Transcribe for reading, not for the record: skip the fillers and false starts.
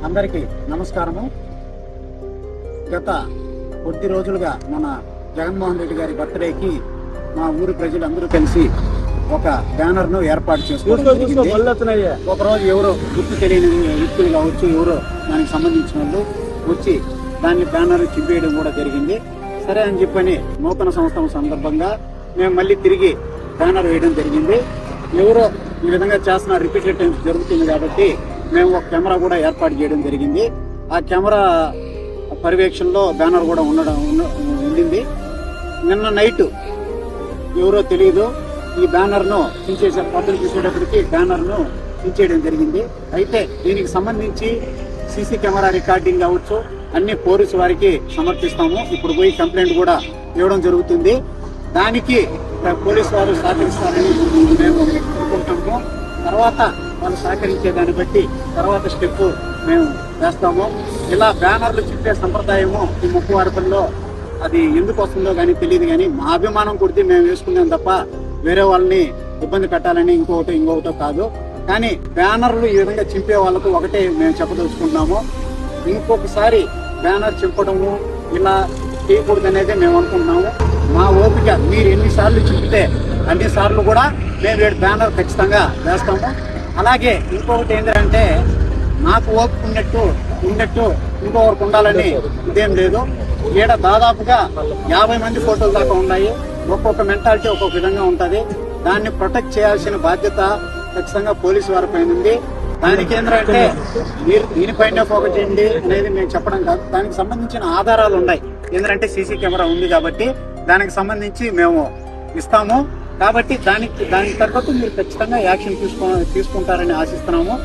అందరికీ నమస్కారము. గత కొద్ది రోజులుగా మన జగన్మోహన్ రెడ్డి గారి బర్త్డేకి మా ఊరి ప్రజలందరూ కలిసి ఒక బ్యానర్ ను ఏర్పాటు చేసుకోవడం. ఒకరోజు ఎవరో గుర్తు తెలియని వ్యక్తులు కావచ్చు, ఎవరో దానికి సంబంధించిన వాళ్ళు వచ్చి దాన్ని బ్యానర్ చింపేయడం కూడా జరిగింది. సరే అని చెప్పని నూతన సంవత్సరం సందర్భంగా మేము మళ్ళీ తిరిగి బ్యానర్ వేయడం జరిగింది. ఎవరో ఈ విధంగా చేస్తున్న రిపీటెడ్ టైమ్స్ జరుగుతుంది కాబట్టి మేము ఒక కెమెరా కూడా ఏర్పాటు చేయడం జరిగింది. ఆ కెమెరా పర్యవేక్షణలో బ్యానర్ కూడా ఉండింది. నిన్న నైట్ ఎవరో తెలియదు ఈ బ్యానర్ ను చించేసే పద్ధతులు చూసేటప్పటికి బ్యానర్ ను చించేయడం జరిగింది. అయితే దీనికి సంబంధించి సీసీ కెమెరా రికార్డింగ్ కావచ్చు అన్ని పోలీసు వారికి సమర్పిస్తాము. ఇప్పుడు పోయి కంప్లైంట్ కూడా ఇవ్వడం జరుగుతుంది. దానికి పోలీసు వారు సహకరిస్తారని మేము అనుకుంటున్నాము. తర్వాత వాళ్ళు సహకరించే దాన్ని బట్టి తర్వాత స్టెప్ మేము వేస్తాము. ఇలా బ్యానర్లు చింపే సంప్రదాయము ఈ ముక్కువారపల్లిలో అది ఎందుకు వస్తుందో కానీ తెలియదు. కానీ మా అభిమానం కొడితే మేము వేసుకున్నాం తప్ప వేరే వాళ్ళని ఇబ్బంది పెట్టాలని ఇంకొకటో కాదు. కానీ బ్యానర్లు ఈ విధంగా చింపే వాళ్ళకు ఒకటే మేము చెప్పదలుచుకుంటున్నాము, ఇంకొకసారి బ్యానర్ చింపడము ఇలా చేయకూడదు అనేది మేము అనుకుంటున్నాము. మా ఓపిక మీరు ఎన్నిసార్లు చింపితే అన్నిసార్లు కూడా మేము బ్యానర్ ఖచ్చితంగా వేస్తాము. అలాగే ఇంకొకటి ఏంటంటే నాకు ఓపిక ఉన్నట్టు ఇంకొకరికి ఉండాలని ఇదేం లేదు. ఈడ దాదాపుగా 50 మంది ఫోటోలు దాకా ఉన్నాయి. ఒక్కొక్క మెంటాలిటీ ఒక్కొక్క విధంగా ఉంటుంది. దాన్ని ప్రొటెక్ట్ చేయాల్సిన బాధ్యత ఖచ్చితంగా పోలీసు వారి పైన ఉంది. దానికి ఏంటంటే మీరు దీనిపైన ఫోకస్ చేయండి అనేది మేము చెప్పడం కాదు. దానికి సంబంధించిన ఆధారాలు ఉన్నాయి. ఏంటంటే సీసీ కెమెరా ఉంది కాబట్టి దానికి సంబంధించి మేము ఇస్తాము. కాబట్టి దానికి తగ్గట్టు మీరు ఖచ్చితంగా యాక్షన్ తీసుకుంటారని ఆశిస్తున్నాము.